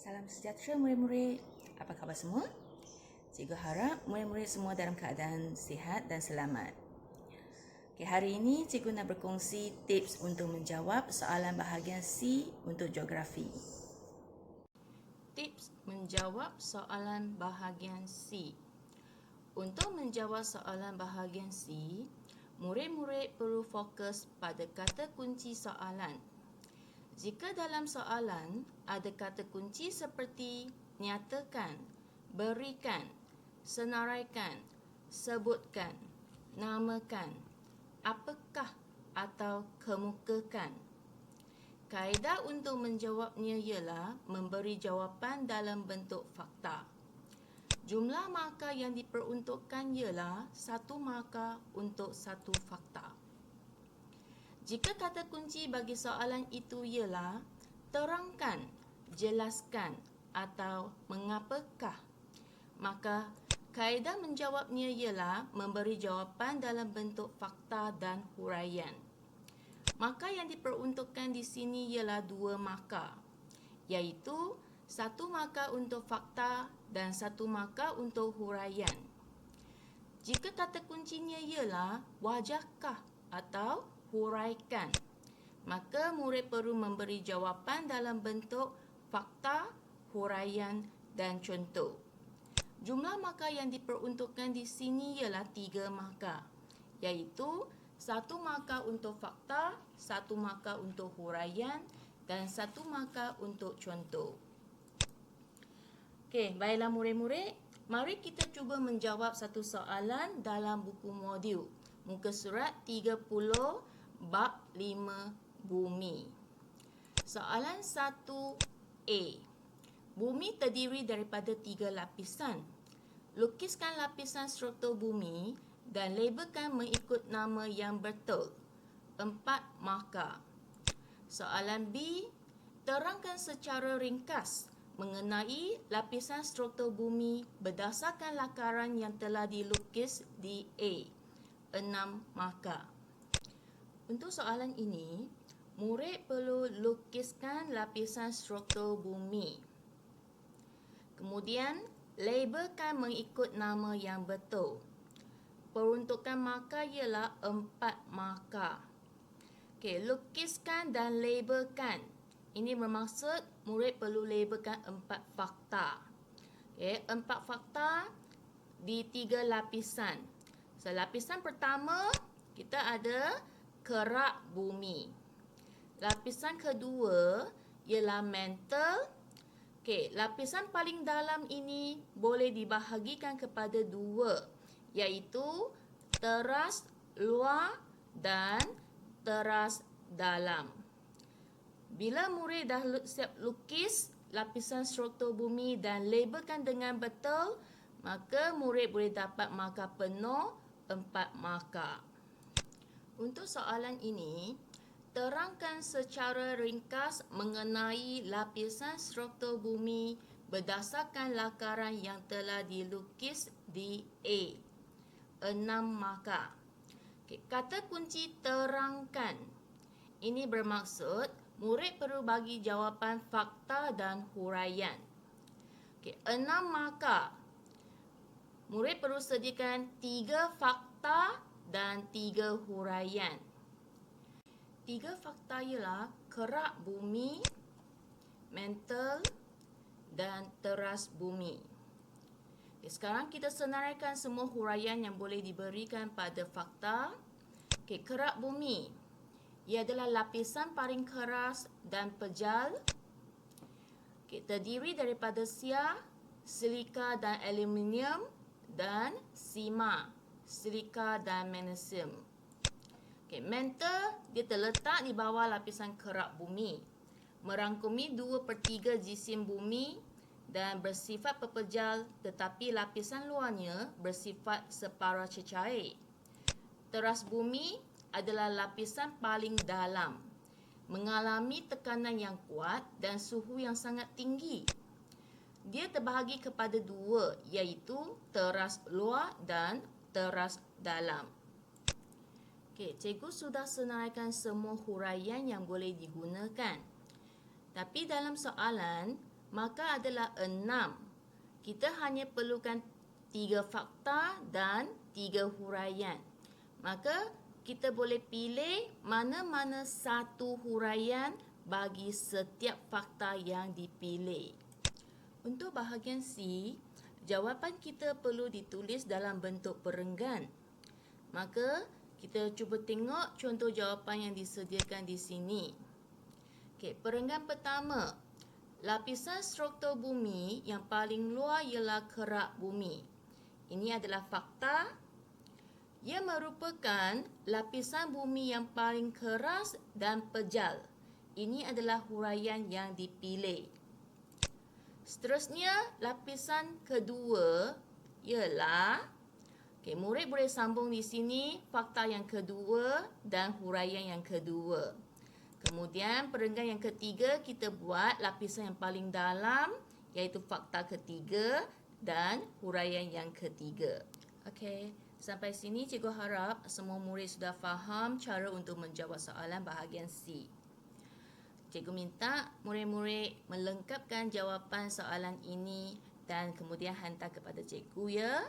Salam sejahtera murid-murid. Apa khabar semua? Cikgu harap murid-murid semua dalam keadaan sihat dan selamat. Okay, hari ini cikgu nak berkongsi tips untuk menjawab soalan bahagian C untuk geografi. Tips menjawab soalan bahagian C. Untuk menjawab soalan bahagian C, murid-murid perlu fokus pada kata kunci soalan. Jika dalam soalan ada kata kunci seperti nyatakan, berikan, senaraikan, sebutkan, namakan, apakah atau kemukakan. Kaedah untuk menjawabnya ialah memberi jawapan dalam bentuk fakta. Jumlah markah yang diperuntukkan ialah 1 markah untuk 1 fakta. Jika kata kunci bagi soalan itu ialah terangkan, jelaskan atau mengapakah, maka kaedah menjawabnya ialah memberi jawapan dalam bentuk fakta dan huraian. Markah yang diperuntukkan di sini ialah 2 markah, iaitu 1 markah untuk fakta dan 1 markah untuk huraian. Jika kata kuncinya ialah wajahkah atau huraikan, maka murid perlu memberi jawapan dalam bentuk fakta, huraian dan contoh. Jumlah markah yang diperuntukkan di sini ialah 3 markah, iaitu 1 markah untuk fakta, 1 markah untuk huraian dan 1 markah untuk contoh. Okey, baiklah murid-murid, mari kita cuba menjawab satu soalan dalam buku modul muka surat 30 bab 5 bumi. Soalan 1A. Bumi terdiri daripada 3 lapisan. Lukiskan lapisan struktur bumi dan labelkan mengikut nama yang betul. 4 markah. Soalan B. Terangkan secara ringkas mengenai lapisan struktur bumi berdasarkan lakaran yang telah dilukis di A. 6 markah. Untuk soalan ini, murid perlu lukiskan lapisan struktur bumi. Kemudian, labelkan mengikut nama yang betul. Peruntukan markah ialah 4 markah. Okey, lukiskan dan labelkan. Ini bermaksud murid perlu labelkan 4 fakta. Okey, 4 fakta di 3 lapisan. So, lapisan pertama, kita ada kerak bumi. Lapisan kedua ialah mantle. Okey, lapisan paling dalam ini boleh dibahagikan kepada 2, iaitu teras luar dan teras dalam. Bila murid dah siap lukis lapisan struktur bumi dan labelkan dengan betul, maka murid boleh dapat markah penuh 4 markah. Untuk soalan ini, terangkan secara ringkas mengenai lapisan struktur bumi berdasarkan lakaran yang telah dilukis di A. 6 markah. Kata kunci terangkan. Ini bermaksud murid perlu bagi jawapan fakta dan huraian. 6 markah. Murid perlu sediakan 3 fakta dan 3 huraian. 3 fakta ialah kerak bumi, mantle dan teras bumi. Okay, sekarang kita senaraikan semua huraian yang boleh diberikan pada fakta. Okay, kerak bumi. Ia adalah lapisan paling keras dan pejal. Okay, terdiri daripada siar, silika dan aluminium dan sima, silika dan magnesium. Okay, mantle dia terletak di bawah lapisan kerak bumi, merangkumi 2/3 jisim bumi dan bersifat pepejal, tetapi lapisan luarnya bersifat separuh cecair. Teras bumi adalah lapisan paling dalam, mengalami tekanan yang kuat dan suhu yang sangat tinggi. Dia terbahagi kepada 2, iaitu teras luar dan teras dalam. Okey, cikgu sudah senaraikan semua huraian yang boleh digunakan. Tapi dalam soalan, maka adalah 6. Kita hanya perlukan 3 fakta dan 3 huraian. Maka kita boleh pilih mana-mana satu huraian bagi setiap fakta yang dipilih. Untuk bahagian C, jawapan kita perlu ditulis dalam bentuk perenggan. Maka kita cuba tengok contoh jawapan yang disediakan di sini. Okey, perenggan pertama. Lapisan struktur bumi yang paling luar ialah kerak bumi. Ini adalah fakta. Ia merupakan lapisan bumi yang paling keras dan pejal. Ini adalah huraian yang dipilih. Seterusnya, lapisan kedua ialah, murid boleh sambung di sini fakta yang kedua dan huraian yang kedua. Kemudian perenggan yang ketiga kita buat lapisan yang paling dalam iaitu fakta ketiga dan huraian yang ketiga. Okey, sampai sini cikgu harap semua murid sudah faham cara untuk menjawab soalan bahagian C. Cikgu minta murid-murid melengkapkan jawapan soalan ini dan kemudian hantar kepada cikgu ya.